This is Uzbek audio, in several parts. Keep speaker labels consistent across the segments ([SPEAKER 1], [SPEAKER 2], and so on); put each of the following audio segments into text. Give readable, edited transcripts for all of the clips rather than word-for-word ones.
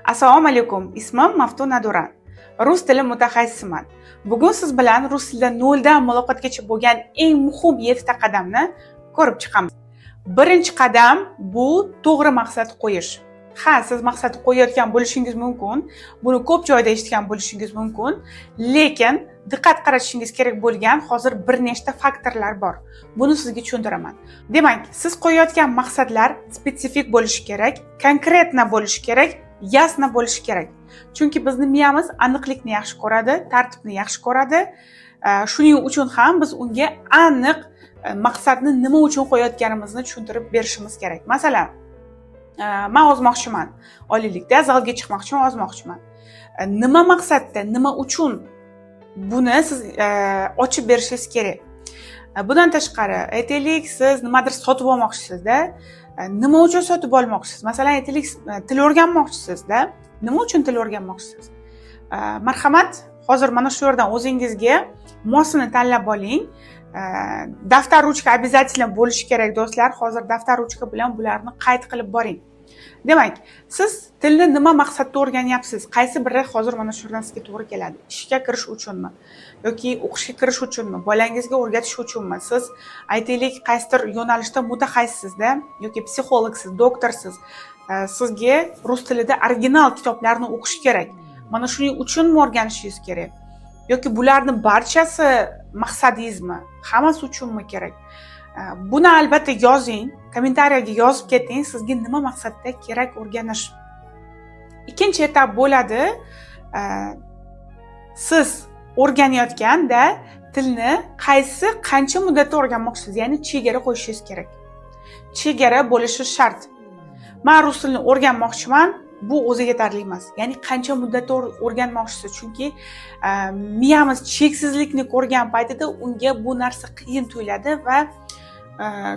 [SPEAKER 1] Assalomu alaykum. Ismim Maftuna Duran. Rus tili mutaxassisiman. Bugun siz bilan rus tilida 0 dan muloqotgacha bo'lgan eng muhim 7 ta qadamni ko'rib chiqamiz. Birinchi qadam bu to'g'ri maqsad qo'yish. Ha, siz maqsad qo'yayotgan bo'lishingiz mumkin. Buni ko'p joyda eshitgan bo'lishingiz mumkin, lekin diqqat qaratishingiz kerak bo'lgan hozir bir nechta faktorlar bor. Buni sizga tushuntiraman. Demak, siz qo'yayotgan maqsadlar spetsifik bo'lishi kerak, konkretna bo'lishi kerak, yasna bo'lishi kerak. Chunki bizning miyamiz aniqlikni yaxshi ko'radi, tartibni yaxshi ko'radi. Shuning uchun ham biz unga aniq maqsadni nima uchun qo'yayotganimizni tushuntirib berishimiz kerak. Masalan, men ozmoqchiman. Oliylikda zalga chiqmoqchiman, ozmoqchiman. Nima maqsadda, nima uchun? Buni siz ochib berishingiz kerak. Bundan tashqari, aytaylik, siz nimadir sotib olmoqchisizda, nima uchun sotib olmoqchisiz? Masalan, aytaylik, til o'rganmoqchisizda, nima uchun til o'rganmoqchisiz? Marhamat, hozir mana shu yerdan o'zingizga mosini tanlab oling. Daftar ruchka обязательно bo'lishi kerak do'stlar. Hozir daftar ruchka bilan bularni qayd qilib boring. Demak, siz tilni nima maqsadda o'rganyapsiz? Qaysi biri hozir mana shu yerdan sizga to'g'ri keladi? Ishga kirish uchunmi? Yoki o'qishga kirish uchunmi? Bolangizga o'rgatish uchunmi? Siz aytaylik, qaysidir yo'nalishda mutaxassissizda, yoki psixologsiz, doktorsiz. Sizga rus tilida original kitoblarni o'qish kerak. Mana shuning uchunmi o'rganishingiz kerak? Yoki bularni barchasi maqsadingizmi? Hammasi uchunmi kerak? Buni albatta yozing, kommentariyaga yozib keting, sizga nima maqsadda kerak o'rganish. Ikkinchi etap bo'ladi, siz o'rganayotganda tilni qancha muddatda o'rganmoqchisiz, ya'ni chegara qo'yishingiz kerak. Chegara bo'lishi shart. Men rus tilini o'rganmoqchiman, bu o'zi yetarli emas. Ya'ni qancha muddatda o'rganmoqchisiz, chunki miyamiz cheksizlikni ko'rgan paytida unga bu narsa qiyin tuyuladi va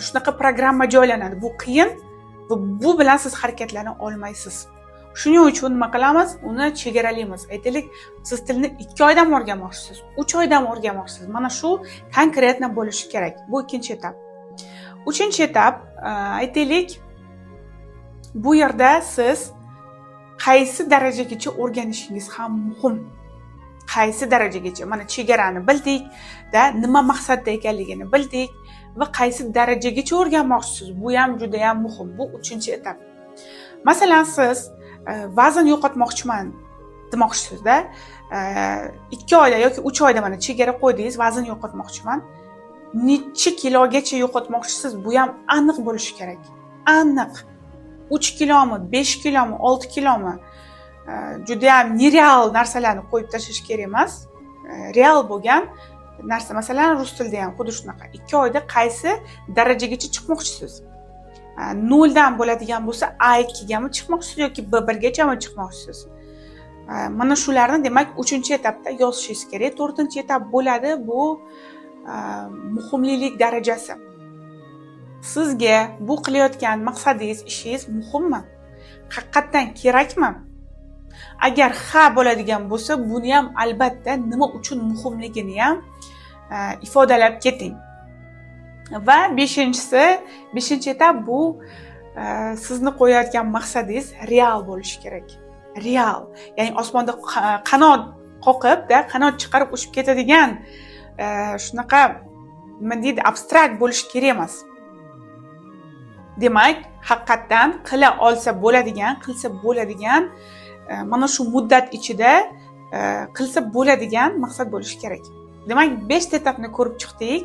[SPEAKER 1] shunaqa programma joylanadi. Bu qiyin va bu bilan siz harakatlana olmaysiz. Shuning uchun nima qilamiz? Uni chegaralaymiz. Aytaylik, siz tilni 2 oydan o'rganmoqchisiz, 3 oydan o'rganmoqchisiz. Mana shu konkretna bo'lishi kerak. Bu ikkinchi etap. Uchinchi etap, aytaylik, bu yerda siz qaysi darajagacha o'rganishingiz ham muhim. Qaysi darajagacha? Mana chegarani bildik, nima maqsadda ekanligini bildik va qaysi darajagacha o'rganmoqchisiz. Bu ham juda ham muhim. Bu 3-etap. Masalan, siz vazn yo'qotmoqchiman demoqchisizda, 2 oyda yoki 3 oyda mana chegara qo'ydingiz, vazn yo'qotmoqchiman. Necha kilogacha yo'qotmoqchisiz? Bu ham aniq bo'lishi kerak. Aniq. 3 kilomi, 5 kilomi, 6 kilomi? Juda ham nereal narsalarni qo'yib tashlash kerak emas. Real bo'lgan narsa, masalan, rus tilida ham xuddi shunaqa. 2 oyda qaysi darajagacha chiqmoqchisiz? 0 dan bo'ladigan bo'lsa, A2 gami chiqmoqchisiz yoki B1 gachami chiqmoqchisiz? Mana shularni, demak, 3-etapda yozishingiz kerak. 4-etap bo'ladi, bu muhimlilik darajasi. Sizga bu qilayotgan maqsadingiz, ishingiz muhimmi? Haqiqatan kerakmi? Agar ha bo'ladigan bo'lsa, buni ham albatta nima uchun muhimligini ham ifodalab keting. Va 5-chi etap bu sizni qo'yayotgan maqsadingiz real bo'lishi kerak. Real, ya'ni osmonda qanot qoqib, qanot chiqarib uchib ketadigan shunaqa nima deydi, abstrakt bo'lishi kerak emas. Demak, haqiqatan qila olsa bo'ladigan, qilsa bo'ladigan, mana shu muddat ichida qilsa bo'ladigan maqsad bo'lishi kerak. Demak, 5 etapni ko'rib chiqdik.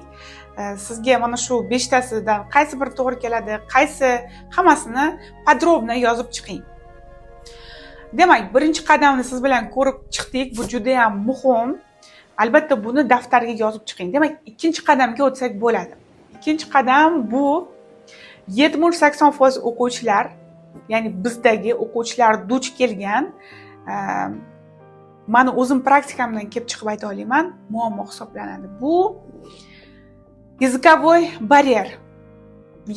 [SPEAKER 1] Sizga mana shu 5tasidan qaysi biri to'g'ri keladi, qaysi, hammasini podrobno yozib chiqing. Demak, birinchi qadamni siz bilan ko'rib chiqdik. Bu juda ham muhim. Albatta buni daftarga yozib chiqing. Demak, ikkinchi qadamga o'tsak bo'ladi. Ikkinchi qadam bu 70-80% o'quvchilar, ya'ni bizdagi o'quvchilar duch kelgan, meni o'zim praktikamdan kelib chiqib ayta olaman, muammo hisoblanadi. Bu языковой baryer,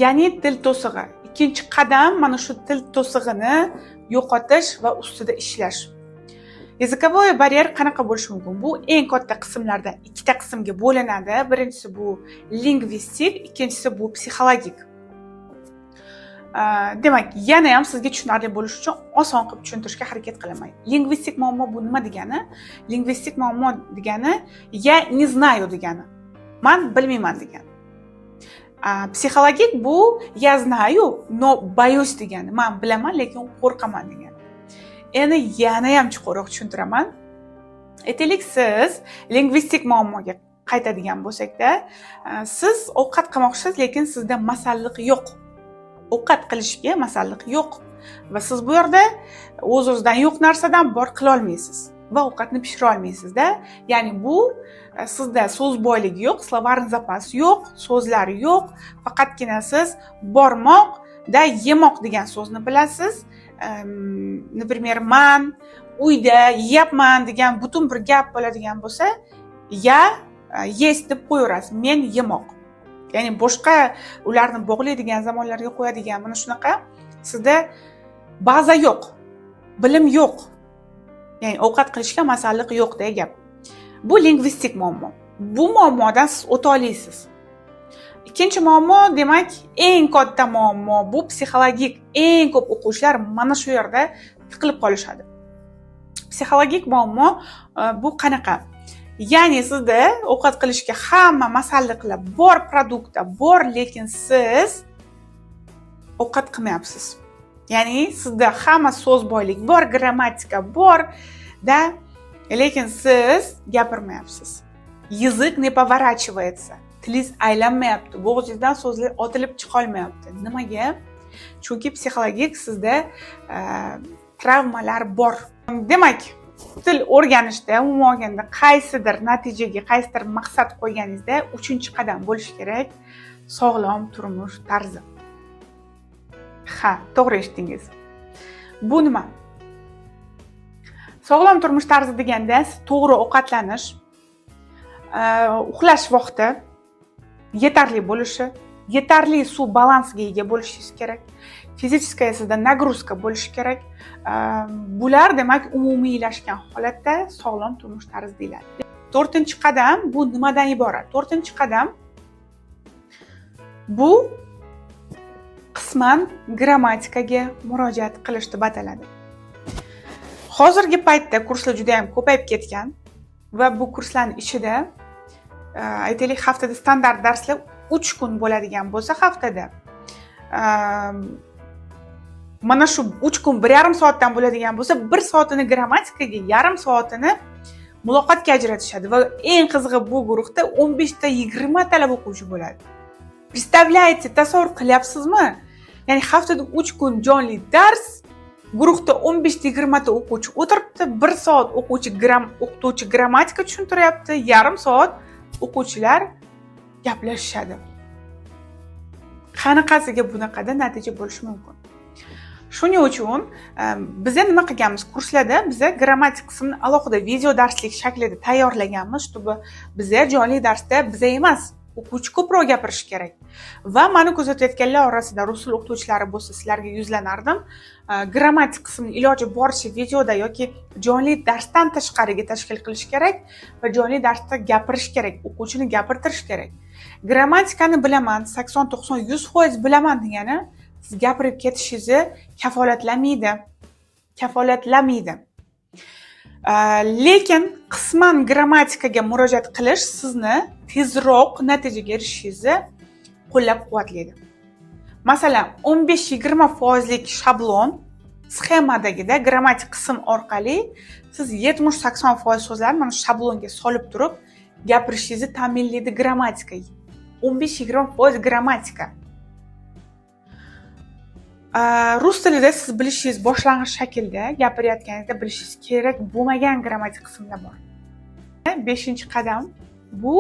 [SPEAKER 1] ya'ni til to'sig'i. Ikkinchi qadam mana shu til to'sig'ini yo'qotish va ustida ishlash. Языковой baryer qanaqa bo'lishi mumkin? Bu eng katta qismlardan 2 ta qismga bo'linadi. Birinchisi bu lingvistik, ikkinchisi bu psixologik. Demak, yana ham sizga tushunarli bo'lishi uchun oson qilib tushuntirishga harakat qilaman. Lingvistik muammo bu nima degani? Lingvistik muammo degani "я не знаю" degani. Men bilmayman degani. Psixologik bu "я знаю, но боюсь" degani. Men bilaman, lekin qo'rqaman degani. Endi yana ham chuqurroq tushuntiraman. Aytaylik, siz lingvistik muammoga qaytadigan bo'lsak-da, siz ovqat qilmoqchisiz, lekin sizda masalliq yo'q. Ovqat qilishga masalliq yo'q va siz bu yerda o'z-o'zidan yo'q narsadan bor qila olmaysiz va ovqatni pishira olmaysiz-da. Ya'ni bu sizda so'z boyligi yo'q, slovarni zapasi yo'q, so'zlar yo'q, faqatgina siz bormoqda yemoq degan so'zni bilasiz. Например, man uyda yeyapman degan butun bir gap bo'ladigan bo'lsa, "я есть" deb qo'yaverasiz, men yemoq. Ya'ni boshqa ularni bog'laydigan zamonlarga qo'yadigan mana shunaqa sizda baza yo'q, bilim yo'q. Ya'ni ovqat qilishga masalliq yo'qdek gap. Bu lingvistik muammo. Bu muammodan siz o'ta olasiz. Ikkinchi muammo, demak, eng katta muammo bu psixologik. Eng ko'p o'quvchilar mana shu yerda tiqilib qolishadi. Psixologik muammo bu qanaqa? Ya'ni sizda ovqat qilishga hamma masalliqlar bor, produktda bor, lekin siz ovqat qilmayapsiz. Ya'ni sizda hamma so'z boyligi bor, grammatika bor da, lekin siz gapirmayapsiz. Язык не поворачивается. Tilingiz aylanmayapti. Bo'g'zingizdan so'zlar otilib chiqa olmayapti. Nimaga? Chunki psixologik sizda travmalar bor. Demak, til o'rganishda umuman olganda qaysidir natijaga, qaysidir maqsad qo'yganingizda 3-qadam bo'lishi kerak sog'lom turmush tarzi. Ha, to'g'ri eshitdingiz. Bu nima? Sog'lom turmush tarzi deganda to'g'ri ovqatlanish, uxlash vaqti yetarli bo'lishi, yetarli suv balansiga ega bo'lishingiz kerak. Fizическая sizda nagruska bo'lishi kerak. Bular demak umumiylashgan holatda sog'lom turmush tarzi deyiladi. 4-qadam bu nimadan iborat? 4-qadam bu qisman grammatikaga murojaat qilish deb ataladi. Hozirgi paytda kurslar juda ham ko'payib ketgan va bu kurslarning ichida aytaylik haftada standart darslar 3 kun bo'ladigan bo'lsa haftada mana shu 3 kun 1,5 soatdan bo'ladigan bo'lsa 1 soatini grammatikaga, yarim soatini muloqotga ajratishadi va eng qizig'i bu guruhda 15 ta 20 talab o'quvchi bo'ladi. Представляете, tasavvur qilyapsizmi? Ya'ni haftada 3 kun jonli dars, guruhda 15-20 ta o'quvchi o'tiribdi, 1 soat o'qituvchi grammatika tushuntiryapti, yarim soat o'quvchilar gaplashishadi. Qanaqasiga bunaqada natija bo'lishi mumkin? Shuning uchun biz nima qilganmiz? Kurslarda biz grammatik qismini alohida video darslik shaklida tayyorlaganmiz, чтобы biz jonli darsda biz emas, o'quvchi ko'proq gapirishi kerak. Va meni kuzatayotganlar orasida rus tili o'qituvchilari bo'lsa, sizlarga yuzlanardim. Grammatik qismini iloji boricha videoda yoki jonli darsdan tashqariga tashkil qilish kerak va jonli darsda gapirish kerak, o'quvchini gapirtirish kerak. Grammatikani bilaman, 80, 90, 100% bilaman degani siz gapirib ketishingizni kafolatlamaydi. Lekin qisman grammatikaga murojaat qilish sizni tezroq natijaga erishishingizni qo'llab-quvvatlaydi. Masalan, 15-20% shablon sxemadagida grammatik qism orqali siz 70-80% so'zlarni mana shablonga solib turib gapirishingizni ta'minlaydi grammatika. 15-20% grammatika. Rus tilida siz bilishingiz boshlang'ich shaklda gapirayotganingizda bilishingiz kerak bo'lmagan grammatik qismlar bor. 5-qadam bu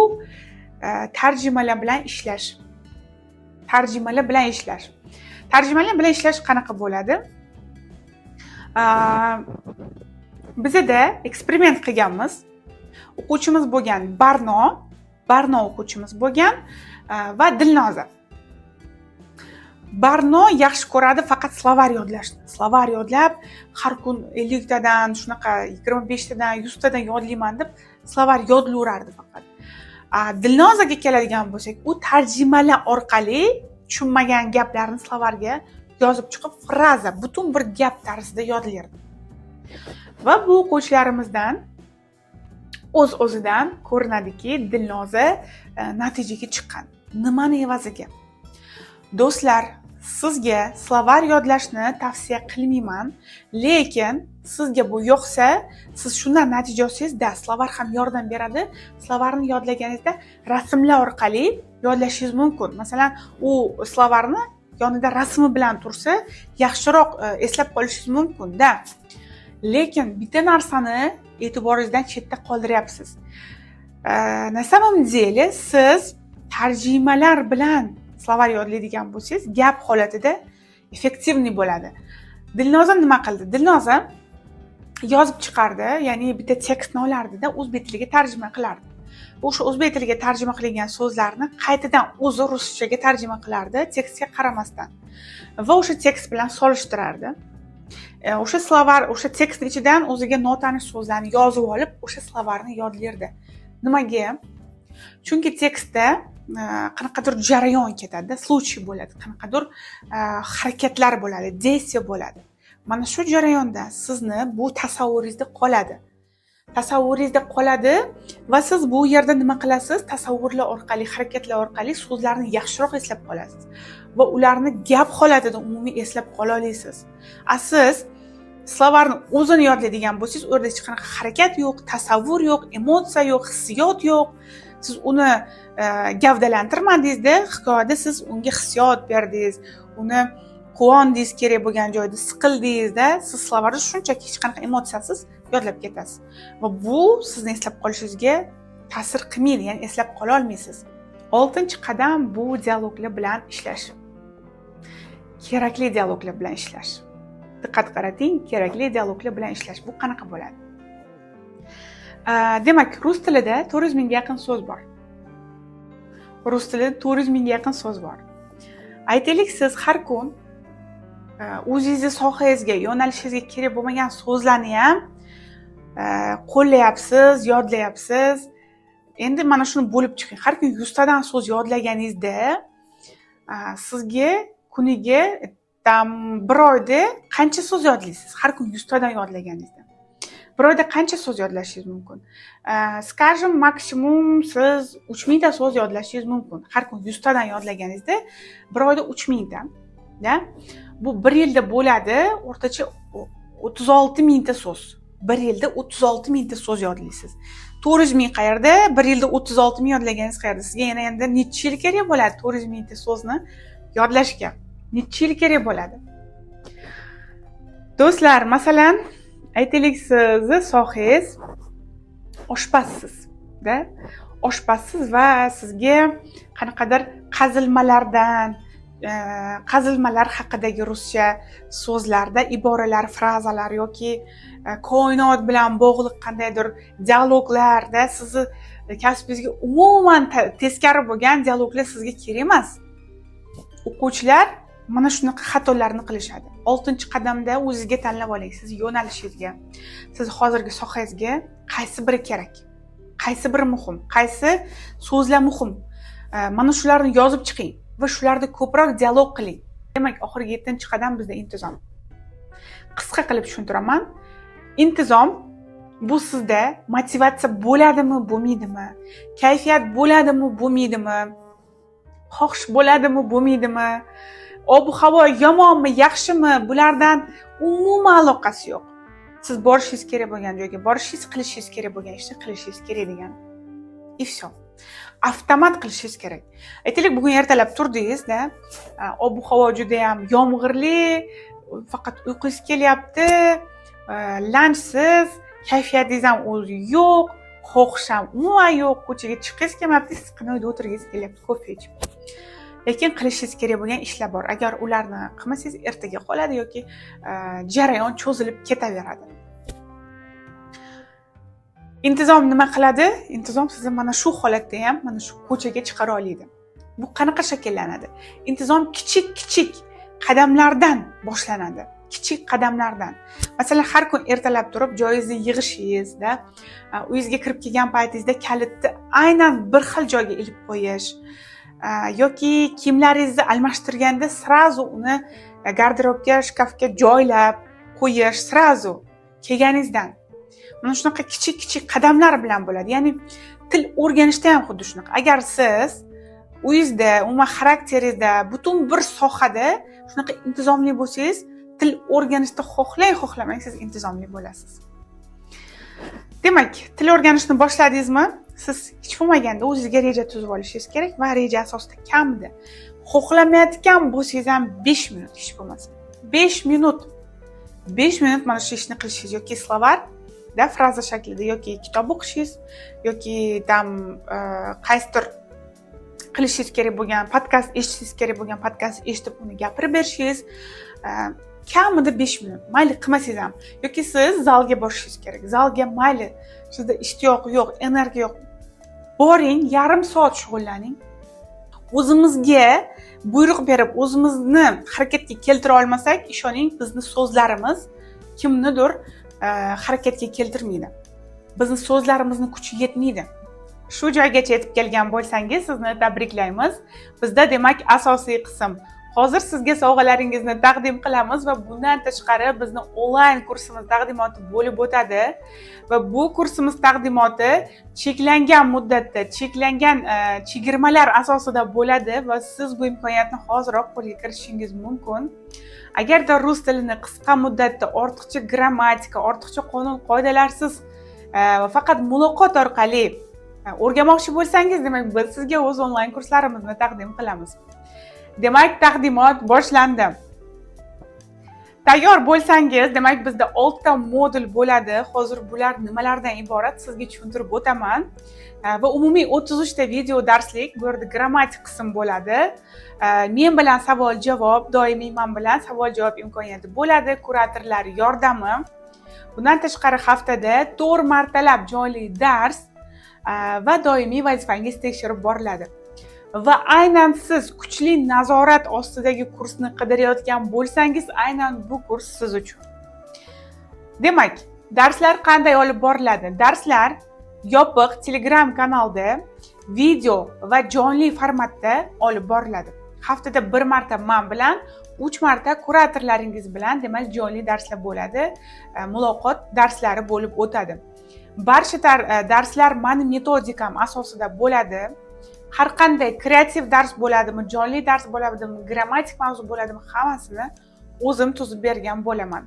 [SPEAKER 1] tarjimalar bilan ishlash. Tarjimalar bilan ishlash qanaqa bo'ladi? Bizda eksperiment qilganmiz. O'quvchimiz bo'lgan Barno o'quvchimiz bo'lgan va Dilnoza. Barno yaxshi ko'radi faqat slovar yodlashni. Slovar yodlab, har kun 50 tadan, shunaqa 25 tadan, 100 tadan yodlayman deb slovar yodlayverardi faqat. Dilnozaga keladigan bo'lsak, u tarjimalar orqali tushunmagan gaplarni slovarga yozib chiqib, fraza, butun bir gap tarzida yodilardi. Va bu o'quvchilarimizdan o'z-o'zidan ko'rinadiki, Dilnoza natijaga chiqqan. Nimani evaziga? Do'stlar, sizga slovar yodlashni tavsiya qilmayman, lekin sizga bu yoqsa, siz shundan natija olsangizda slovar ham yordam beradi. Slovarni yodlaganingizda rasmlar orqali yodlashingiz mumkin. Masalan, u slovarni yonida rasmi bilan tursa, yaxshiroq eslab qolishingiz mumkin-da. Lekin bitta narsani e'tiboringizdan chetda qoldiryapsiz. На самом деле, siz tarjimalar bilan slovar yodlaydigan bo'lsangiz, gap holatida effektivniy bo'ladi. Dilnoza nima qildi? Dilnoza yozib chiqardi, ya'ni bitta tekstni olardi-da, o'zbek tiliga tarjima qilardi. O'sha o'zbek tiliga tarjima qilingan so'zlarni qaytadan o'zi ruschaga tarjima qilardi, tekstga qaramasdan. Va o'sha tekst bilan solishtirardi. O'sha slovar, o'sha tekstning ichidan o'ziga notanish so'zlarni yozib olib, o'sha slovarni yodlardi. Nimaga? Chunki tekstda qanaqadir jarayon ketadi, случай bo'ladi, qanaqadir harakatlar bo'ladi, действие bo'ladi. Mana shu jarayonda sizni bu tasavvuringizda qoladi. Tasavvuringizda qoladi va siz bu yerda nima qilasiz? Tasavvurlar orqali, harakatlar orqali so'zlarni yaxshiroq eslab qolasiz va ularni gap holatida umumiy eslab qola olasiz. Siz slovarni o'zini yodlaydigan bo'lsangiz, u yerda hech qanaqa harakat yo'q, tasavvur yo'q, emotsiya yo'q, hissiyot yo'q. Siz uni gavdalantirmadingizda, hikoyada siz unga hissiyot berdingiz, uni quvondingiz, kerak bo'lgan joyda siqildingizda, siz slovarni shunchaki hech qanaqa emotsiyasiz yodlab ketasiz. Va bu sizni eslab qolishingizga ta'sir qilmaydi, ya'ni eslab qola olmaysiz. 6-qadam bu dialoglar bilan ishlash. Kerakli dialoglar bilan ishlash. Diqqat qarating, kerakli dialoglar bilan ishlash. Bu qanaqa bo'ladi? Demak, rus tilida 400 mingga yaqin so'z bor. Rus tilida 400 mingga yaqin so'z bor. Aytaylik, siz har kun o'zingizning sohangizga, yo'nalishingizga kerak bo'lmagan so'zlarni ham qo'llayapsiz, yodlayapsiz. Endi mana shuni bo'lib chiqing. Har kun 100 tadan so'z yodlaganingizda sizga kuniga bir oyda qancha so'z yodlaysiz? Har kun 100 tadan yodlaganingizda. Bir oyda qancha so'z yodlashingiz mumkin? Skажем, maksimum siz 3000 ta so'z yodlashingiz mumkin. Har kun 100 tadan yodlaganingizda bir oyda 3000 ta, da? Bu 1 yilda bo'ladi, o'rtacha 36 mingta so'z. 1 yilda 36 mingta so'z yodlaysiz. 400 ming qayerda? 1 yilda 36 ming yodlaganingiz qayerda? Sizga yana endi necha yil kerak bo'ladi 400 mingta so'zni yodlashga? Necha yil kerak bo'ladi? Do'stlar, masalan, aytaylik, sizni sohangiz oshpazsiz, da? Oshpazsiz va sizga qanaqadir qazilmalar haqidagi ruscha so'zlarda iboralar, frazalar yoki koinot bilan bog'liq qandaydir dialoglarda sizni kasbingizga umuman teskari bo'lgan dialoglar sizga kerak emas. O'quvchilar mana shunaqa xatolarni qilishadi. 6-qadamda o'zingizga tanlab oling, siz yo'nalishingizga, siz hozirgi sohangizga qaysi biri kerak? Qaysi biri muhim? Qaysi so'zlar muhim? Mana shularni yozib chiqing va shularda ko'proq dialog qiling. Demak, oxirgi 7-qadam bizda intizom. Qisqa qilib tushuntiraman. Intizom bu sizda motivatsiya bo'ladimi, bo'lmaydimi? Kayfiyat bo'ladimi, bo'lmaydimi? Xohish bo'ladimi, bo'lmaydimi? Ob-havo yomonmi, yaxshimi? Bulardan umuman aloqasi yo'q. Siz borishingiz kerak bo'lgan joyga borishingiz, qilishingiz kerak bo'lgan ishni qilishingiz kerak degan. И всё. Avtomat qilishingiz kerak. Aytaylik, bugun ertalab turdingiz-da, ob-havo juda ham yomg'irli, faqat uyqungiz kelyapti, lanchsiz, kayfiyatingiz ham o'zi yo'q, xohish ham umuman yo'q, ko'chaga chiqingiz kelmayapti, qinoyda o'tirgingiz kelyapti, kofe ichib. Lekin qilishingiz kerak bo'lgan ishlar bor. Agar ularni qilmasangiz, ertaga qoladi yoki jarayon cho'zilib ketaveradi. Intizom nima qiladi? Intizom sizni mana shu holatda ham, mana shu ko'chaga chiqara oladi. Bu qanaqa shakllanadi? Intizom kichik qadamlardan boshlanadi. Kichik qadamlardan. Masalan, har kun ertalab turib joyingizni yig'ishingiz-da, uyingizga kirib kelgan paytingizda kalitni aynan bir xil joyga ilib qo'yish, yoki kiyimlaringizni almashtirganda srazu uni garderobga, shkafga joylab qo'yish srazu kelganingizdan. Mana shunaqa kichik qadamlar bilan bo'ladi. Ya'ni til o'rganishda ham xuddi shunaqa. Agar siz uyingizda, umuman xarakteringizda, butun bir sohada shunaqa intizomli bo'lsangiz, til o'rganishda xohlamang siz intizomli bo'lasiz. Demak, til o'rganishni boshladingizmi? Siz hech bo'lmaganda o'zingizga reja tuzib olishingiz kerak va reja asosida kamida xohlamayotgan bo'lsangiz ham 5 minut hech bo'lmasa. 5 minut mana shu ishni qilishingiz yoki slovarda fraza shaklida yoki kitob o'qishingiz yoki qaysidir qilishingiz kerak bo'lgan podkast eshitishingiz kerak bo'lgan podkast eshitib uni gapirib berishingiz kamida 5 minut. Mayli qilmasangiz ham yoki siz zalga borishingiz kerak. Zalga mayli sizda ishtiyoq yo'q, energiya yo'q. Boring, yarim soat shug'ullaning. O'zimizga buyruq berib, o'zimizni harakatga keltira olmasak, ishoning, bizni so'zlarimiz kimnidir harakatga keltirmaydi. Bizni so'zlarimizning kuchi yetmaydi. Shu joygacha yetib kelgan bo'lsangiz, sizni tabriklaymiz. Bizda demak asosiy qism. Hozir sizga sovg'alaringizni taqdim qilamiz va bundan tashqari bizni onlayn kursimiz taqdimoti bo'lib o'tadi va bu kursimiz taqdimoti cheklangan muddatda, cheklangan chegirmalar asosida bo'ladi va siz bu imkoniyatni hoziroq qo'lga kiritishingiz mumkin. Agarda rus tilini qisqa muddatda ortiqcha grammatika, ortiqcha qonun qoidalarsiz faqat muloqot orqali o'rganmoqchi bo'lsangiz, demak biz sizga o'z onlayn kurslarimizni taqdim qilamiz. Demak, taqdimot boshlandi. Tayyor bo'lsangiz, demak bizda 6 ta modul bo'ladi. Hozir bular nimalardan iborat sizga tushuntirib o'taman. Va umumiy 33 ta video darslik, bu yerda grammatik qism bo'ladi. Men bilan savol-javob, doimiy men bilan savol-javob imkoniyati bo'ladi, kuratorlar yordami. Bundan tashqari haftada 4 martalab jonli dars va doimiy vazifangiz tekshirib boriladi. Va aynan siz kuchli nazorat ostidagi kursni qidirayotgan bo'lsangiz, aynan bu kurs siz uchun. Demak, darslar qanday olib boriladi? Darslar yopiq Telegram kanalda video va jonli formatda olib boriladi. Haftada 1 marta men bilan, 3 marta kuratorlaringiz bilan, demak, jonli darslar bo'ladi. Muloqot darslari bo'lib o'tadi. Barcha darslar mening metodikam asosida bo'ladi. Har qanday kreativ dars bo'ladimi, jonli dars bo'ladimi, grammatik mavzu bo'ladimi, hammasini o'zim tuzib bergan bo'laman.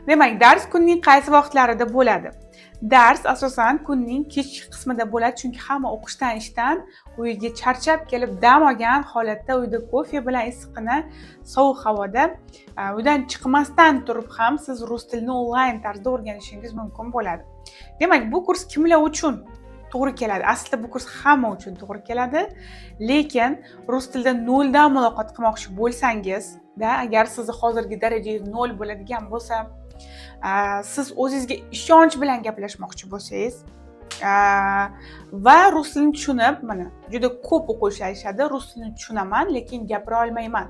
[SPEAKER 1] Demak, dars kunning qaysi vaqtlarida bo'ladi? Dars asosan kunning kechki qismida bo'ladi, chunki hamma o'qishdan, ishdan uyiga charchab kelib, dam olgan holatda uyda kofe bilan issiqqina sovuq havoda uydan chiqmasdan turib ham siz rus tilini onlayn tarzda o'rganishingiz mumkin bo'ladi. Demak, bu kurs kimlar uchun to'g'ri keladi? Aslida bu kurs hamma uchun to'g'ri keladi, lekin rus tilida 0 dan muloqot qilmoqchi bo'lsangiz, agar sizni hozirgi darajangiz 0 bo'ladigan bo'lsa, siz o'zingizga ishonch bilan gaplashmoqchi bo'lsangiz va rus tilini tushunib, mana juda ko'p o'quvchilar aytishadi, rus tilini tushunaman, lekin gapira olmayman.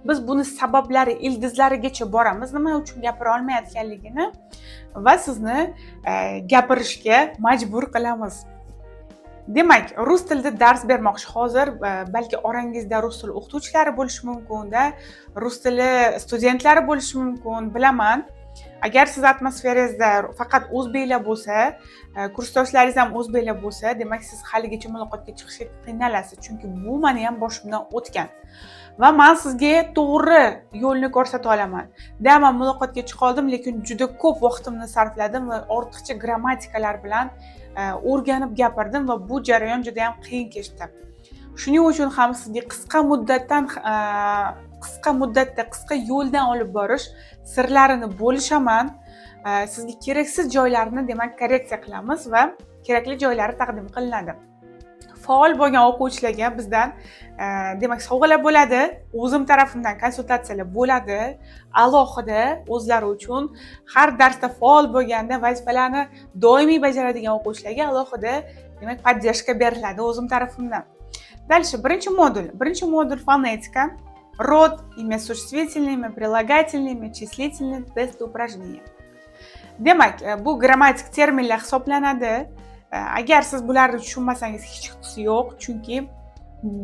[SPEAKER 1] Biz buni sabablari, ildizlarigacha boramiz, nima uchun gapira olmayotganligini va sizni gapirishga majbur qilamiz. Demak, rus tilida dars bermoqchi hozir, balki orangizda rus tili o'qituvchilari bo'lishi mumkin-da, rus tili studentlari bo'lishi mumkin, bilaman. Agar siz atmosferangizda faqat o'zbeklar bo'lsa, kursdoshlaringiz ham o'zbeklar bo'lsa, demak siz haligacha muloqotga chiqishga qiynalasiz, chunki bu meni ham boshimdan o'tgan. Va men sizga to'g'ri yo'lni ko'rsata olaman. Men muloqotga chiqa oldim, lekin juda ko'p vaqtimni sarfladim va ortiqcha grammatikalar bilan o'rganib gapirdim va bu jarayon juda ham qiyin kechdi. Shuning uchun ham sizga qisqa muddatda qisqa yo'ldan olib borish sirlarini bo'lishaman. Sizga keraksiz joylarini demak korreksiya qilamiz va kerakli joylari taqdim qilinadi. Faol bo'lgan o'quvchilarga bizdan demak sovg'alar bo'ladi, o'zim tarafimdan konsultatsiyalar bo'ladi. Alohida o'zlari uchun har darsda faol bo'lganda vazifalarni doimiy bajaradigan o'quvchilarga alohida demak podдержка beriladi o'zim tarafimdan. Дальше birinchi modul fonetika, род, имя существительное, имя прилагательное, имя числительное, тест упражнения. Demak, bu grammatik terminlar hisoblanadi. Agar siz bularni tushunmasangiz hech qisi yo'q, chunki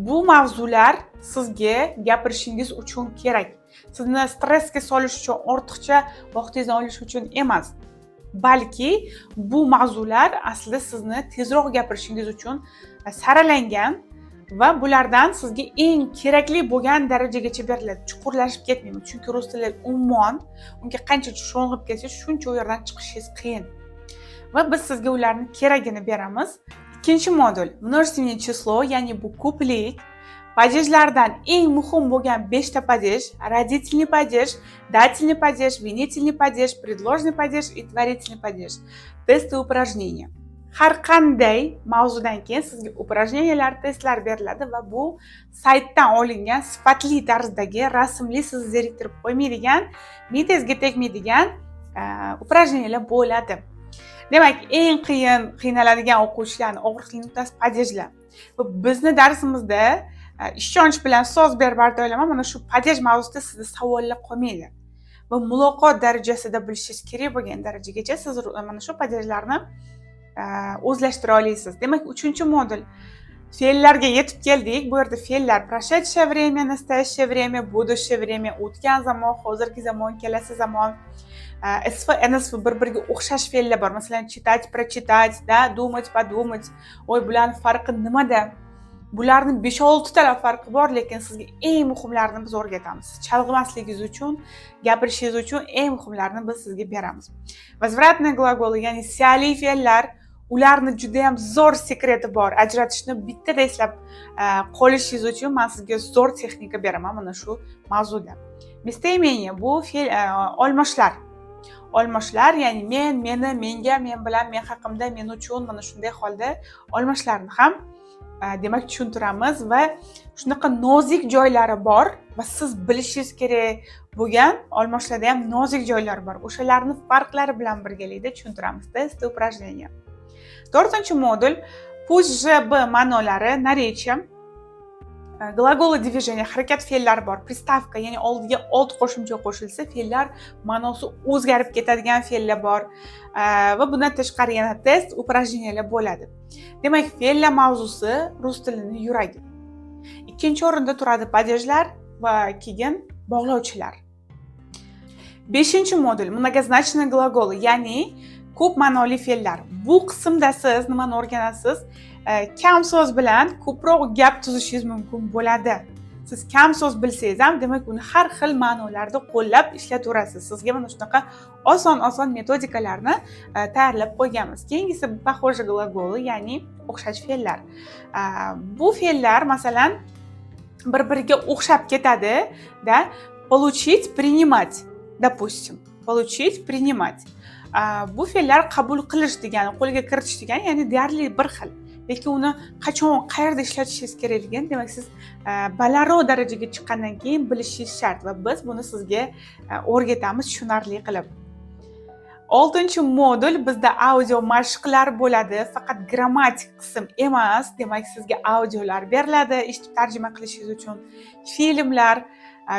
[SPEAKER 1] bu mavzular sizga gapirishingiz uchun kerak. Sizni stressga solish uchun, ortiqcha vaqtingizni olish uchun emas. Balki bu mavzular aslida sizni tezroq gapirishingiz uchun saralangan va bulardan sizga eng kerakli bo'lgan darajagacha beriladi. Chuqurlashib ketmaymiz, chunki rus tili umuman unga qancha sho'ng'ib ketsangiz, shuncha u yerdan chiqishingiz qiyin. Va biz sizga ularning keragini beramiz. Ikkinchi modul множественное число, ya'ni bu ko'plik. Падежlardan eng muhim bo'lgan 5 ta падеж: родительный падеж, дательный падеж, винительный падеж, предложный падеж и творительный падеж. Test va упражнения. Har qanday mavzudan keyin sizga упражнениялар, testlar beriladi va bu saytdan olingan sifatli tarzdagi, rasmli, sizni zeriktirib qo'ymaydigan, miyangizga tegmaydigan упражнениялар bo'ladi. Demak, eng qiynaladigan o'quvchilarning og'riqli nuqtasi падежlar. Va bizni darsimizda ishonch bilan so'z berib o'ylayman, mana shu падеж mavzusida sizda savollar qolmaydi. Va muloqot darajasida bilishingiz kerak bo'lgan darajagacha siz mana shu падежlarni o'zlashtira olasiz. Demak, 3-modul fe'llarga yetib keldik. Bu yerda fe'llar прошедшее время, настоящее время, будущее время, o'tgan zamon, hozirgi zamon, kelasi zamon. SV, NSV bir-biriga o'xshash fe'llar bor. Masalan, читать, прочитать, da, думать, подумать. Oy, bularning farqi nimada? Bularning 5-6 ta farqi bor, lekin sizga eng muhimlarini biz o'rgatamiz. Chalg'imasligingiz uchun, gapirishingiz uchun eng muhimlarini biz sizga beramiz. Возвратные глаголы, ya'ni siyali fe'llar, ularni juda ham zo'r sekreti bor. Ajratishni bittada eslab qolishingiz uchun men sizga zo'r texnika beraman mana shu mavzuda. Местоимение bu fe'l olmoshlar. Olmoshlar, ya'ni men, meni, menga, men bilan, men haqimda, men uchun, mana shunday holda olmoshlarni ham demak tushuntiramiz va shunaqa nozik joylari bor va siz bilishingiz kerak bo'lgan olmoshlarda ham nozik joylar bor. O'shalarni farqlari bilan birgalikda tushuntiramiz. Test va упражнения. 4-modul pусть же b ma'nolari, наречие. Gлаголы движения, harakat fe'llari bor. Pristavka, ya'ni oldiga old qo'shimcha qo'shilsa, fe'llar ma'nosi o'zgarib ketadigan fe'llar bor. Va bundan tashqari yana test, упражнениялар bo'ladi. Demak, fe'llar mavzusi rus tilining yuragi. Ikkinchi o'rinda turadi падежlar va keyin bog'lovchilar. 5-modul многозначные глаголы, ya'ni ko'p ma'noli fe'llar. Bu qismda siz nimani o'rganasiz? Kam so'z bilan ko'proq gap tuzishingiz mumkin bo'ladi. Siz kam so'z bilsangiz ham, demak, uni har xil ma'nolarda qo'llab ishlataverasiz. Sizga mana shunaqa oson metodikalarni tayyorlab qo'yganmiz. Keyingisi похожие глаголы, ya'ni o'xshash fe'llar. Bu fe'llar, masalan, bir-biriga o'xshab ketadi, da, получить, принимать, допустим. Получить, принимать. Bu fe'llar qabul qilish degani, qo'lga kiritish degani, ya'ni deyarli bir xil. Lekin uni qachon, qayerda ishlatishingiz kerakligini, demak, siz balandroq darajaga chiqqandan keyin bilishingiz shart va biz buni sizga o'rgatamiz tushunarli qilib. 6-modul bizda audio mashqlar bo'ladi, faqat grammatik qism emas. Demak, sizga audiolar beriladi, eshitib tarjima qilishingiz uchun. Filmlar,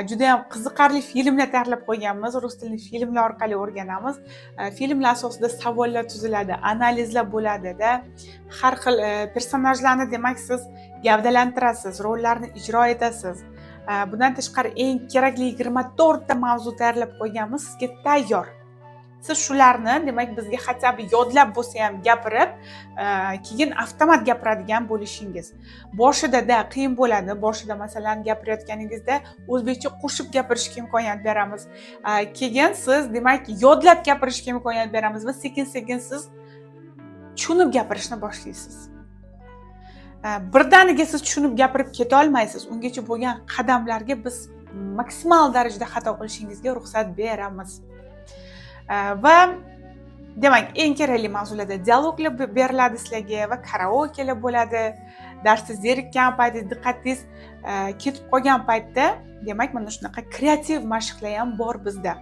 [SPEAKER 1] juda ham qiziqarli filmlar tayyorlab qo'yganmiz. Rus tilini filmlar orqali o'rganamiz. Filmlar asosida savollar tuziladi, analizlar bo'ladi-da. Har xil personajlarni, demak, siz gavdalantirasiz, rollarni ijro etasiz. Bundan tashqari eng kerakli 24 ta mavzu tayyorlab qo'yganmiz, sizga tayyor. Siz shularni, demak, bizga hatto yodlab bo'lsa ham gapirib, keyin avtomat gapiradigan bo'lishingiz. Boshida qiyin bo'ladi. Boshida, masalan, gapirayotganingizda o'zbekcha qo'shib gapirishga imkoniyat beramiz. Keyin siz, demak, yodlab gapirishga imkoniyat beramiz va sekin-sekin siz tushunib gapirishni boshlaysiz. Birdaniga siz tushunib gapirib keta olmaysiz. Ungacha bo'lgan qadamlarga biz maksimal darajada xato qilishingizga ruxsat beramiz. Va demak, eng kerakli mavzularda dialoglar beriladi sizlarga va karaokelar bo'ladi. Darsda zerikkan paytda, diqqatingiz ketib qolgan paytda, demak, mana shunaqa kreativ mashqlar ham bor bizda.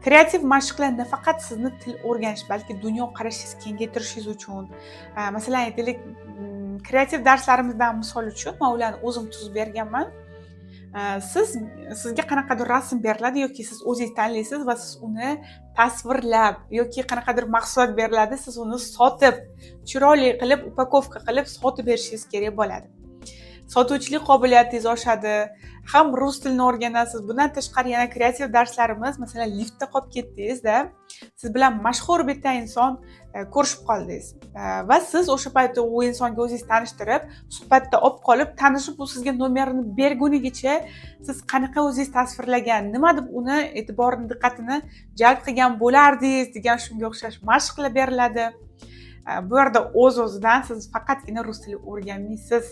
[SPEAKER 1] Kreativ mashqlar nafaqat sizni til o'rganish, balki dunyo qarashingizni kengaytirishingiz uchun. Masalan, aytaylik, kreativ darslarimizdan misol uchun men ularni o'zim tuzib berganman. Sizga qanaqadir rasm beriladi yoki siz o'zingiz tanlaysiz va siz uni tasvirlab yoki qanaqadir mahsulot beriladi, siz uni sotib, chiroyli qilib, upakovka qilib sotib berishingiz kerak bo'ladi. sotuvchilik qobiliyatingiz oshadi, ham rus tilini o'rganasiz. Bundan tashqari yana kreativ darslarimiz, masalan, liftda qolib ketdingiz-da, siz bilan mashhur bitta inson ko'rishib qoldingiz va siz o'sha paytda u insonga o'zingizni tanishtirib, suhbatda olib qolib, tanishib u sizga nomerini bergunigacha siz qanaqa o'zingiz tasvirlagan, nima deb uni e'tiborini, diqqatini jalb qilgan bo'lardingiz degan shunga o'xshash mashqlar beriladi. Bu yerda o'z-o'zidan siz faqatgina rus tili o'rganmaysiz.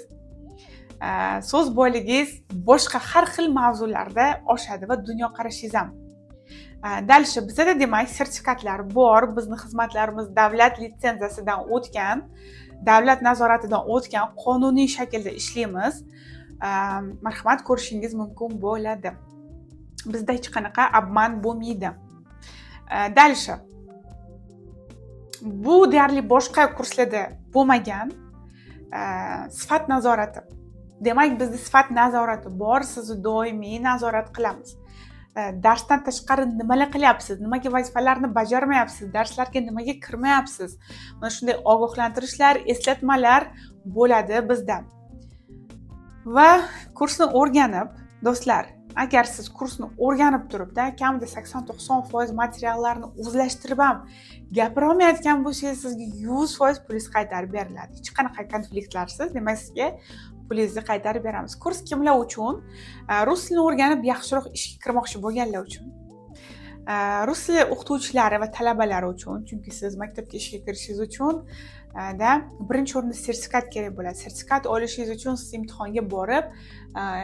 [SPEAKER 1] So'z boyligingiz boshqa har xil mavzularda oshadi va dunyoqarashingiz ham. Dальше bizda demak sertifikatlar bor, bizning xizmatlarimiz davlat litsenziyasidan o'tgan, davlat nazoratidan o'tgan, qonuniy shaklda ishlaymiz. Marhamat, ko'rishingiz mumkin bo'ladi. Bizda hech qanaqa obman bo'lmaydi. Dальше bu deyarli boshqa kurslarda bo'lmagan sifat nazorati. Demak, bizda sifat nazorati bor, sizni doimiy nazorat qilamiz. Darsdan tashqari nimalar qilyapsiz, nimaga vazifalarni bajarmayapsiz, darslarga nimaga kirmayapsiz. Mana shunday ogohlantirishlar, eslatmalar bo'ladi bizda. Va kursni o'rganib, do'stlar, agar siz kursni o'rganib turibda, kamida 80-90% materiallarni o'zlashtirib ham gapira olmayotgan bo'lsangiz, sizga 100% pulingiz qaytarib beriladi. Hech qanaqa konfliktlarsiz, demak sizga pulingizni qaytarib beramiz. Kurs kimlar uchun? Rus tilini o'rganib yaxshiroq ishga kirmoqchi bo'lganlar uchun. Rus tili o'qituvchilari va talabalari uchun, chunki siz maktabga ishga kirishingiz uchun birinchi o'rinda sertifikat kerak bo'ladi. Sertifikat olishingiz uchun siz imtihonga borib,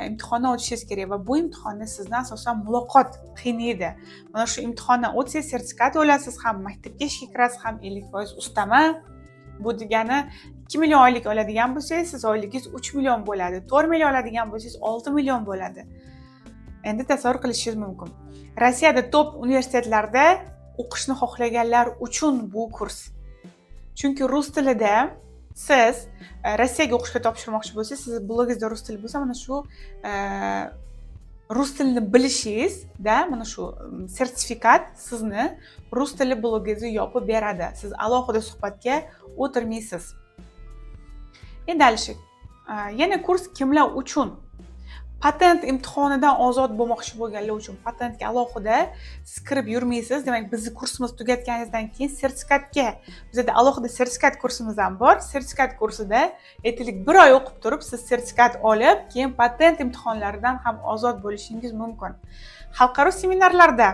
[SPEAKER 1] imtihondan o'tishingiz kerak va bu imtihonni sizdan asosan muloqot qiynaydi. Mana shu imtihondan o'tsangiz sertifikat olasiz, ham maktabga ishga kirasiz, ham 50% ustama. Bu degani 2 million oylik oladigan bo'lsangiz, siz oyligingiz 3 million bo'ladi. 4 million oladigan bo'lsangiz 6 million bo'ladi. Endi tasavvur qilishingiz mumkin. Rossiyada top universitetlarda o'qishni xohlaganlar uchun bu kurs. Chunki rus tilida siz Rossiyaga o'qishga topshirmoqchi bo'lsangiz, siz blogingizda rus tili bo'lsa, mana shu rus tilini bilishingizda mana shu sertifikat sizni rus tili blogingizni yopib beradi. Siz alohida suhbatga o'tirmaysiz. Dальше yana kurs kimlar uchun? Patent imtihonidan ozod bo'lmoqchi bo'lganlar uchun patentga alohida siz kirib yurmaysiz. Demak, bizning kursimiz tugatganingizdan keyin sertifikatga, bizda alohida sertifikat kursimiz ham bor. Sertifikat kursida aytaylik 1 oy o'qib turib, siz sertifikat olib, keyin patent imtihonlaridan ham ozod bo'lishingiz mumkin. Xalqaro seminarlarda,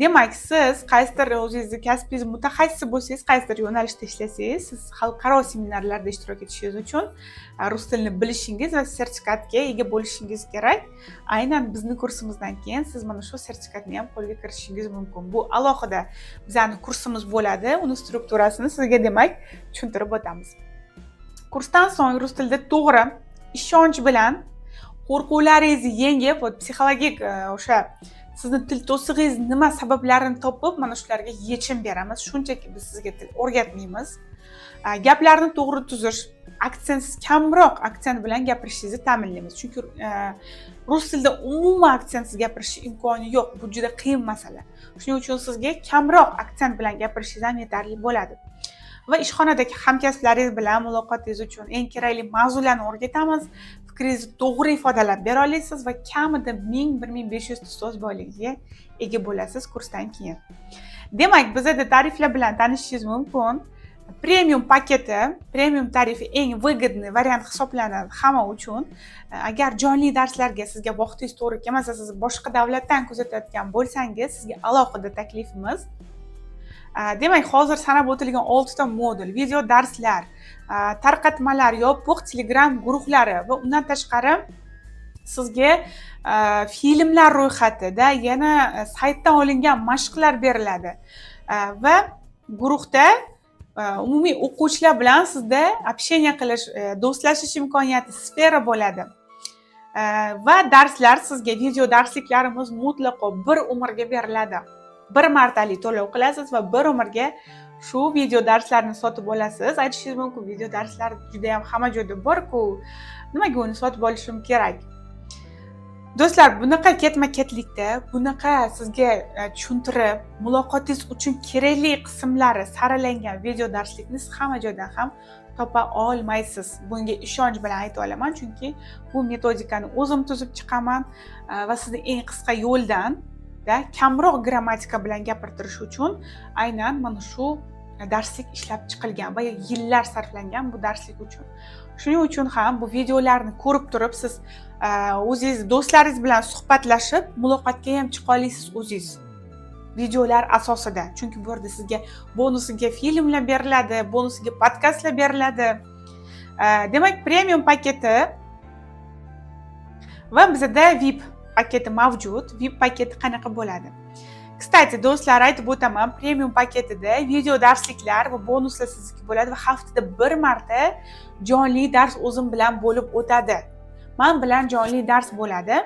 [SPEAKER 1] demak, siz qaysidir o'zingizni kasbingiz mutaxassisi bo'lsangiz, qaysidir yo'nalishda ishlasangiz, siz xalqaro seminarlarda ishtirok etishingiz uchun rus tilini bilishingiz va sertifikatga ega bo'lishingiz kerak. Aynan bizning kursimizdan keyin siz mana shu sertifikatni ham qo'lga kiritishingiz mumkin. Bu alohida bizning kursimiz bo'ladi. Uni strukturasini sizga demak tushuntirib o'tamiz. Kursdan so'ng rus tilida to'g'ri, ishonch bilan qo'rquvlaringizni yengib, psixologik o'sha sizni til to'sig'ingiz nima sabablarini topib, mana shularga yechim beramiz. Shunchaki biz sizga til o'rgatmaymiz. Gaplarni to'g'ri tuzish, aktsentsiz kamroq aksent bilan gapirishingizni ta'minlaymiz. Chunki rus tilida umuman aktsentsiz gapirish imkoni yo'q. Bu juda qiyin masala. Shuning uchun sizga kamroq aksent bilan gapirishingiz ham yetarli bo'ladi. Va ishxonadagi hamkasblaringiz bilan muloqotingiz uchun eng kerakli mavzularni o'rgatamiz. Fikringizni to'g'ri ifodalab bera olasiz va kamida 1000-1500 ta so'z boyligiga ega bo'lasiz kursdan keyin. Demak, bizda tariflar bilan tanishishingiz mumkin. Premium paketi, premium tarifi eng выгодный variant hisoblanadi hamma uchun. Agar jonli darslarga sizga vaqtingiz to'g'ri kelmasa, siz boshqa davlatdan kuzatayotgan bo'lsangiz, sizga alohida taklifimiz. Demak, hozir sanab o'tilgan 6 ta modul, video darslar, tarqatmalar, yopiq Telegram guruhlari va undan tashqari sizga filmlar ro'yxatida yana saytdan olingan mashqlar beriladi. Va guruhda umumiy o'quvchilar bilan sizda общение qilish, do'stlashish imkoniyati, sfera bo'ladi. Va darslar sizga video darsliklarimiz mutlaqo bir umrga beriladi. Bir martalik to'lov qilasiz va bir umrga shu video darslarni sotib olasiz. Aytishingiz mumkin, video darslar juda ham hamma joyda bor-ku, nimaga uni sotib olishim kerak? Do'stlar, bunaqa ketma-ketlikda, bunaqa sizga tushuntirib, muloqotingiz uchun kerakli qismlari saralangan video darslikni siz hamma joydan ham topa olmaysiz. Bunga ishonch bilan ayta olaman, chunki bu metodikani o'zim tuzib chiqaman va sizni eng qisqa yo'ldan kamroq grammatika bilan gapirtirish uchun aynan mana shu darslik ishlab chiqilgan va yillar sarflangan bu darslik uchun. Shuning uchun ham bu videolarni ko'rib turib siz o'zingiz do'stlaringiz bilan suhbatlashib, muloqotga ham chiqa olasiz o'zingiz. Videolar asosida. Chunki bu yerda sizga bonusiga filmlar beriladi, bonusiga podkastlar beriladi. Demak, premium paketi va bizda VIP paketi mavjud. VIP paketi qanaqa bo'ladi? Kstati, do'stlar, aytib o'taman, premium paketida video darsliklar va bonuslar sizniki bo'ladi va haftada bir marta jonli dars o'zim bilan bo'lib o'tadi. Men bilan jonli dars bo'ladi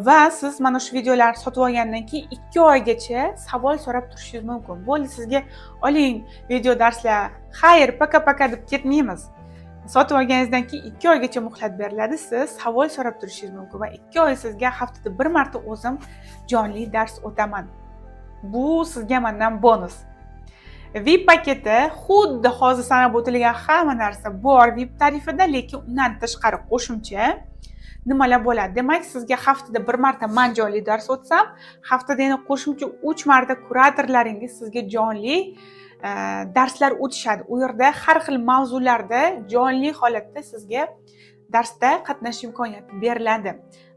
[SPEAKER 1] va siz mana shu videolarni sotib olgandan keyin 2 oygacha savol so'rab turishingiz mumkin. Bo'ldi, sizga oling video darslar, xayr, paka deb ketmaymiz. Sotib olganingizdan keyin 2 oygacha muhlat beriladi. Siz savol so'rab turishingiz mumkin va 2 oy sizga haftada bir marta o'zim jonli dars o'taman. Bu sizga mendan bonus. VIP paketi xuddi hozir sanab o'tilgan hamma narsa bor VIP tarifida, lekin undan tashqari qo'shimcha nimalar bo'ladi? Demak, sizga haftada bir marta men jonli dars o'tsam, haftada yana qo'shimcha 3 marta kuratorlaringiz sizga jonli darslar o'tishadi. U yerda har xil mavzularda jonli holatda sizga darsda qatnashish imkoniyati beriladi.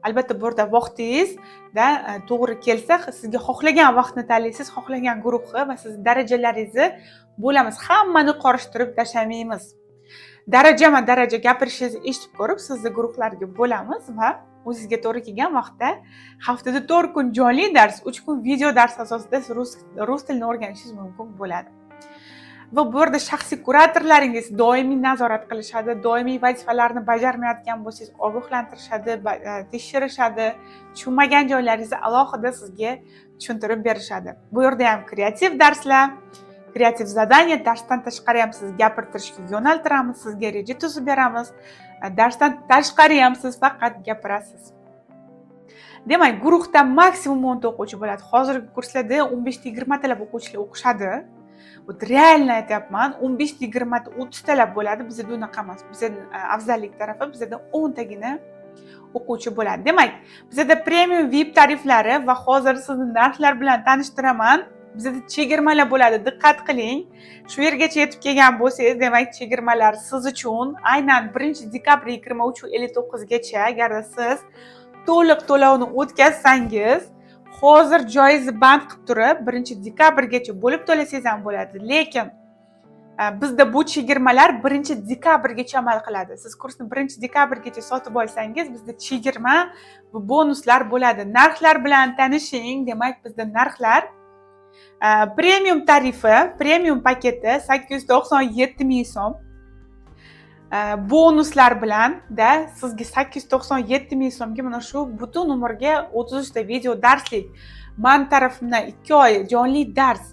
[SPEAKER 1] Albatta, bu yerda vaqtingizda to'g'ri kelsa, sizga xohlagan vaqtni tanlaysiz, xohlagan guruhni va siz darajalaringizni bo'lamiz. Hammani qorishtirib tashlamaymiz. Darajama-daraja gapirishingizni eshitib ko'rib, sizni guruhlarga bo'lamiz va o'zingizga to'g'ri kelgan vaqtda haftada 4 kun jonli dars, 3 kun video dars asosida rus tilini o'rganishingiz mumkin bo'ladi. Va bu yerda shaxsiy kuratorlaringiz doimiy nazorat qilishadi, doimiy vazifalarni bajarmayotgan bo'lsangiz ogohlantirishadi, tekshirishadi, tushunmagan joylaringizni alohida sizga tushuntirib berishadi. Bu yerda ham kreativ darslar, kreativ zadaniya, darsdan tashqari ham siz gapirtirishga yo'naltiramiz, sizga reja tuzib beramiz. Darsdan tashqari ham siz faqat gapirasiz. Demak, guruhda maksimum 10 ta o'quvchi bo'ladi. Hozirgi kurslarda 15-20 talab o'quvchilar o'qishadi. Bu realni aytyapman, 15-20 ta 30 talab bo'ladi. Bizda unaqa emas. Bizning afzallik tarafi bizda 10 tagina o'quvchi bo'ladi. Demak, bizda premium VIP tariflari va hozir sizni narxlar bilan tanishtiraman. Bizda chegirmalar bo'ladi. Diqqat qiling. Shu yergacha yetib kelgan bo'lsangiz, demak, chegirmalar siz uchun aynan 1-dekabr 23:59 gacha agarda siz to'liq to'lovni o'tkazsangiz, hozir joyingizni band qilib turib 1-dekabrgacha bo'lib to'lasangiz ham bo'ladi. Lekin bizda bu chegirmalar 1-dekabrgacha amal qiladi. Siz kursni 1-dekabrgacha sotib olsangiz, bizda chegirma va bonuslar bo'ladi. Narxlar bilan tanishing. Demak, bizda narxlar premium tarifi, premium paketi 897 ming so'm. Bonuslar bilan sizga 897 ming so'mga mana shu butun umrga 33 ta video darslik, men tarafimdan 2 oy jonli dars,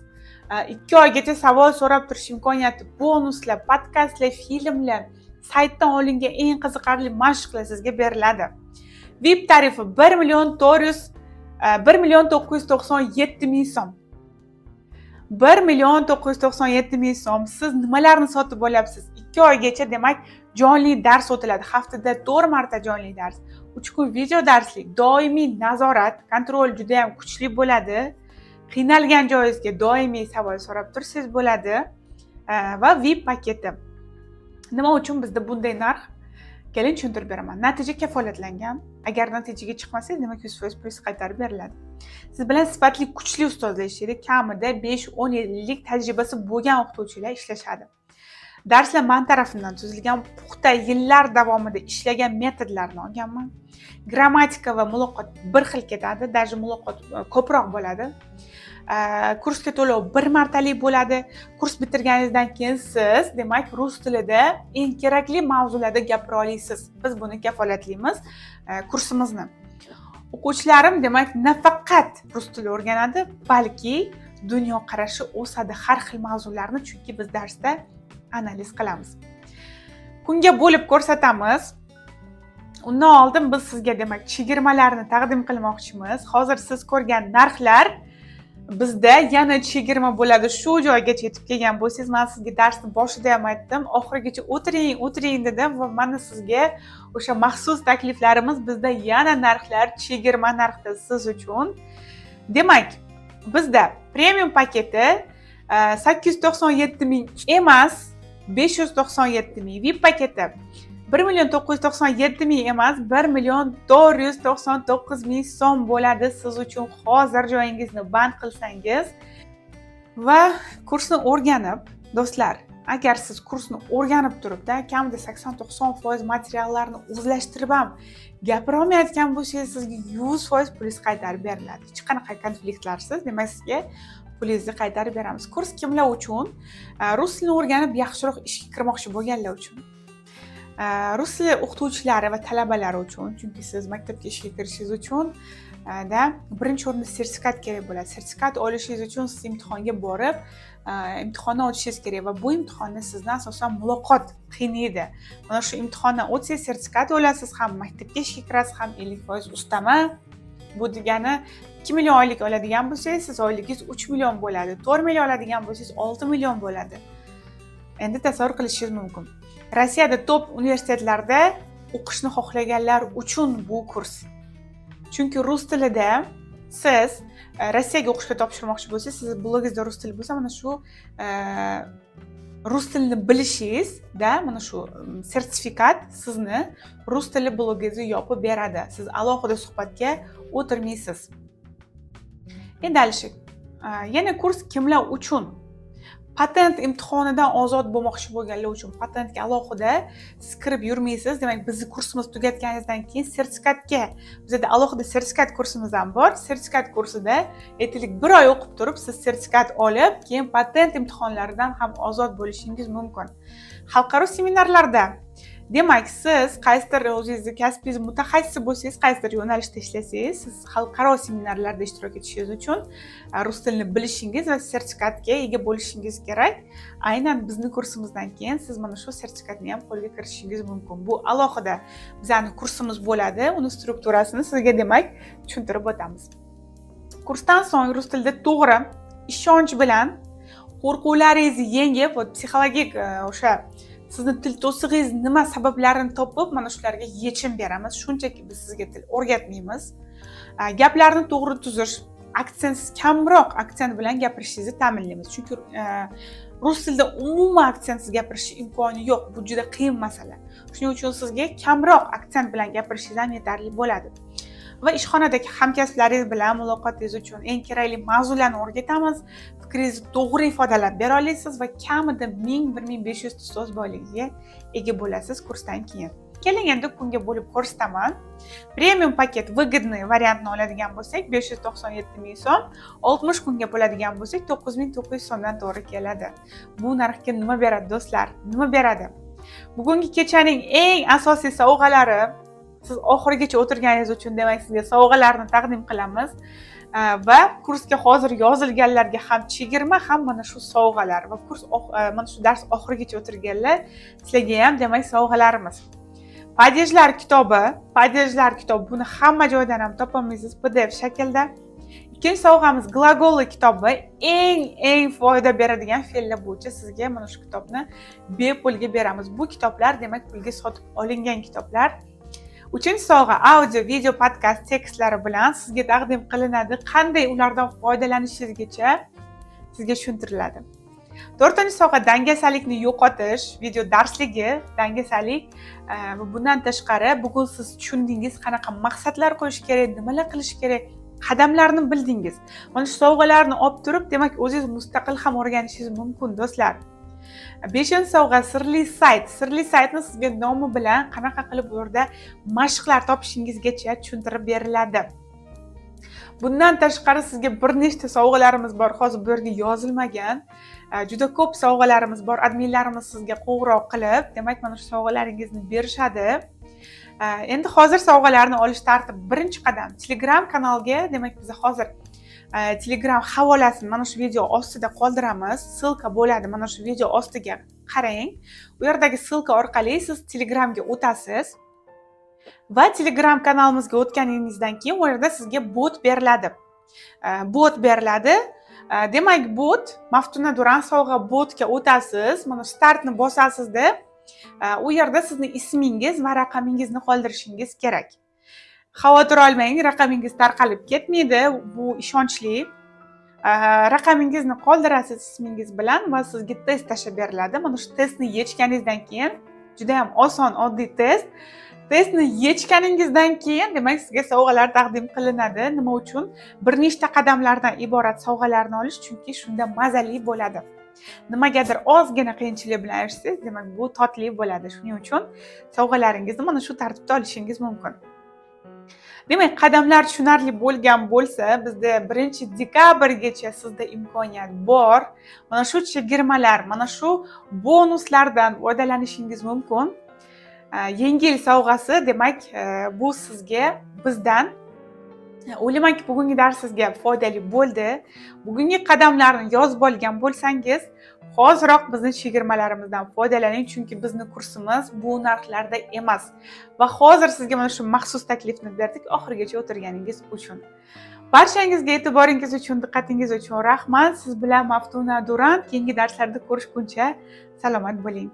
[SPEAKER 1] 2 oygacha savol so'rab turish imkoniyati, bonuslar, podkastlar, filmlar, saytdan olingan eng qiziqarli mashqlar sizga beriladi. VIP tarifi 1,997 ming so'm. 1,997 ming so'm. Siz nimalarni sotib olyapsiz? 2 oygacha, demak, jonli dars o'tiladi. Haftada 4 marta jonli dars, 3 kun video darslik, doimiy nazorat, kontrol juda ham kuchli bo'ladi. Qiynalgan joyingizga doimiy savol so'rab tursangiz bo'ladi va VIP paketi. Nima uchun bizda bunday narx? Keling tushuntirib beraman. Natija kafolatlangan. Agar natijaga chiqmasangiz, demak 100% pul qaytarib beriladi. Siz bilan sifatli, kuchli ustozlar ishlaydi. Kamida 5-10 yillik tajribasi bo'lgan o'qituvchilar ishlashadi. Darslar men tarafimdan tuzilgan, puxta yillar davomida ishlagan metodlarni olganman. Grammatika va muloqot bir xil ketadi, даже muloqot ko'proq bo'ladi. Kursga to'lov 1 martalik bo'ladi. Kurs bitirganingizdan keyin siz, demak, rus tilida eng kerakli mavzularda gapira olasiz. Biz buni kafolatlaymiz kursimizni. O'quvchilarim, demak, nafaqat rus tili o'rganadi, balki dunyoqarashi o'sadi har xil mavzularni, chunki biz darsda analiz qilamiz. Kunga bo'lib ko'rsatamiz. Undan oldin biz sizga, demak, chegirmalarni taqdim qilmoqchimiz. Hozir siz ko'rgan narxlar bizda yana chegirma bo'ladi. Shu joygacha yetib kelgan bo'lsangiz, men sizga darsning boshida ham aytdim, oxirigacha o'tiring dedim va mana sizga o'sha maxsus takliflarimiz bizda yana narxlar chegirma narxda siz uchun. Demak, bizda premium paketi 897 ming emas, 597 ming, VIP paketi 1.997 ming emas, 1.499 ming so'm bo'ladi siz uchun. Hozir joyingizni band qilsangiz va kursni o'rganib, do'stlar, agar siz kursni o'rganib turibda kamida 80-90% materiallarni o'zlashtirib ham gapira olmayotgan bo'lsangiz, sizga 100% pulingiz qaytarib beriladi. Hech qanaqa konfliktlarsiz, demak sizga pulingizni qaytarib beramiz. Kurs kimlar uchun? Rus tilini o'rganib yaxshiroq ishga kirmoqchi bo'lganlar uchun. Rus tili o'qituvchilari va talabalari uchun, chunki siz maktabga ishga kirishingiz uchun birinchi o'rinda sertifikat kerak bo'ladi. Sertifikat olishingiz uchun siz imtihonga borib, imtihonni o'tishingiz kerak va bu imtihonni sizdan asosan muloqot qiynaydi. Mana shu imtihondan o'tsangiz sertifikat olasiz, ham maktabga ishga kirasiz, ham 50% ustama. Bu degani 2 million oylik oladigan bo'lsangiz, siz oyligingiz 3 million bo'ladi. 4 million oladigan bo'lsangiz 6 million bo'ladi. Endi tasavvur qilishingiz mumkin. Rossiyada top universitetlarda o'qishni xohlaganlar uchun bu kurs. Chunki rus tilida siz Rossiyaga o'qishga topshirmoqchi bo'lsangiz, siz blogingizda rus tili bo'lsa, mana shu rus tilini bilishingizda mana shu sertifikat sizni rus tili blogingizni yopib beradi. Siz alohida suhbatga o'tirmaysiz. Endi Alisher, yana kurs kimlar uchun? Patent imtihonidan ozod bo'lmoqchi bo'lganlar uchun. Patentga alohida siz kirib yurmaysiz. Demak, bizning kursimiz tugatganingizdan keyin sertifikatga, bizda alohida sertifikat kursimiz ham bor. Sertifikat kursida aytaylik 1 oy o'qib turib, siz sertifikat olib, keyin patent imtihonlaridan ham ozod bo'lishingiz mumkin. Xalqaro seminarlarda, demak, siz qaysidir o'zingizni kasbingiz mutaxassisi bo'lsangiz, qaysidir yo'nalishda ishlasangiz, siz xalqaro seminarlarda ishtirok etishingiz uchun rus tilini bilishingiz va sertifikatga ega bo'lishingiz kerak. Aynan bizning kursimizdan keyin siz mana shu sertifikatni ham qo'lga kiritishingiz mumkin. Bu alohida bizning kursimiz bo'ladi. Uni strukturasini sizga demak tushuntirib o'tamiz. Kursdan so'ng rus tilida to'g'ri, ishonch bilan qo'rquvlaringizni yengib, psixologik o'sha sizni til to'sig'ingiz nima sabablarini topib, mana shularga yechim beramiz. Shunchaki biz sizga til o'rgatmaymiz. Gaplarni to'g'ri tuzish, aksentsiz kamroq aksent bilan gapirishingizni ta'minlaymiz. Chunki rus tilida umuman aksentsiz gapirish imkoni yo'q. Bu juda qiyin masala. Shuning uchun sizga kamroq aksent bilan gapirishingiz ham yetarli bo'ladi. Va ishxonadagi hamkasblaringiz bilan muloqotingiz uchun eng kerakli mavzularni o'rgatamiz. Fikringizni to'g'ri ifodalab bera olasiz va kamida 1000-1500 so'z boyligiga ega bo'lasiz kursdan keyin. Keling endi kunga bo'lib ko'rsataman. Premium paket выгодный variantni oladigan bo'lsak 597 ming so'm, 60 kunga bo'ladigan bo'lsak 9900 so'mdan to'g'ri keladi. Bu narxga nima beradi do'stlar? Nima beradi? Bugungi kechaning eng asosiy sovg'alari, siz oxirigacha o'tirganingiz uchun demak sizga sovg'alarni taqdim qilamiz. Va kursga hozir yozilganlarga ham chegirma, ham mana shu sovg'alar va kurs mana shu dars oxirigacha o'tirganlar sizlarga ham demak sovg'alarimiz. Padejlar kitobi buni hamma joydan ham topolmaysiz PDF shaklda. Ikkinchi sovg'amiz glagolli kitobi, eng foyda beradigan fe'llar bo'yicha sizga mana shu kitobni bepulga beramiz. Bu kitoblar demak pulga sotib olingan kitoblar. Uchinchi sovg'a audio, video, podkast tekstlari bilan sizga taqdim qilinadi. Qanday ulardan foydalanishingizgacha sizga tushuntiriladi. To'rtinchi sovg'a dangasalikni yo'qotish, video darsligi, dangasalik. Va bundan tashqari bugun siz tushundingiz qanaqa maqsadlar qo'yish kerak, nimalar qilish kerak, qadamlarni bildingiz. Mana shu sovg'alarni olib turib, demak o'zingiz mustaqil ham o'rganishingiz mumkin do'stlar. 5-sovg'a sirli sayt. Sirli saytni sizga nomi bilan qanaqa qilib bu yerda mashqlar topishingizgacha tushuntirib beriladi. Bundan tashqari sizga bir nechta sovg'alarimiz bor. Hozir bu yerga yozilmagan. Juda ko'p sovg'alarimiz bor. Adminlarimiz sizga qo'ng'iroq qilib, demak mana shu sovg'alaringizni berishadi. Endi hozir sovg'alarni olish tartibi. Birinchi qadam Telegram kanalga, demak biz hozir Telegram havolasini mana shu video ostida qoldiramiz. Silka bo'ladi, mana shu video ostiga qarang. U yerdagi silka orqali siz Telegramga o'tasiz. Va Telegram kanalimizga o'tganingizdan keyin u yerda sizga bot beriladi. Demak, bot, Maftuna Duran sovg'a botga o'tasiz. Mana startni bosasizda, u yerda sizni ismingiz va raqamingizni qoldirishingiz kerak. Xavotir olmang, raqamingiz tarqalib ketmaydi, bu ishonchli. Raqamingizni qoldirasiz ismingiz bilan va sizga test tashab beriladi. Mana shu testni yechganingizdan keyin, juda ham oson, oddiy test. Testni yechganingizdan keyin, demak, sizga sovg'alar taqdim qilinadi. Nima uchun? Bir nechta qadamlardan iborat sovg'alarni olish, chunki shunda mazali bo'ladi. Nimagadir ozgina qiyinchilik bilan erishsangiz, demak, bu totli bo'ladi. Shuning uchun sovg'alaringizni mana shu tartibda olishingiz mumkin. Demak, qadamlar tushunarli bo'lgan bo'lsa, bizda 1-dekabrgacha sizda imkoniyat bor. Mana shu chegirmalar, mana shu bonuslardan foydalanishingiz mumkin. Yengil sovg'asi, demak, bu sizga bizdan o'ylaymanki, bugungi dars sizga foydali bo'ldi. Bugungi qadamlarni yozib olgan bo'lsangiz, hoziroq bizning chegirmalarimizdan foydalaning, chunki bizning kursimiz bu narxlarda emas. Va hozir sizga mana shu maxsus taklifni berdik oxirigacha o'tirganingiz uchun. Barchangizga e'tiboringiz uchun, diqqatingiz uchun rahmat. Siz bilan Maftuna Duran. Keyingi darslarda ko'rishguncha salomat bo'ling.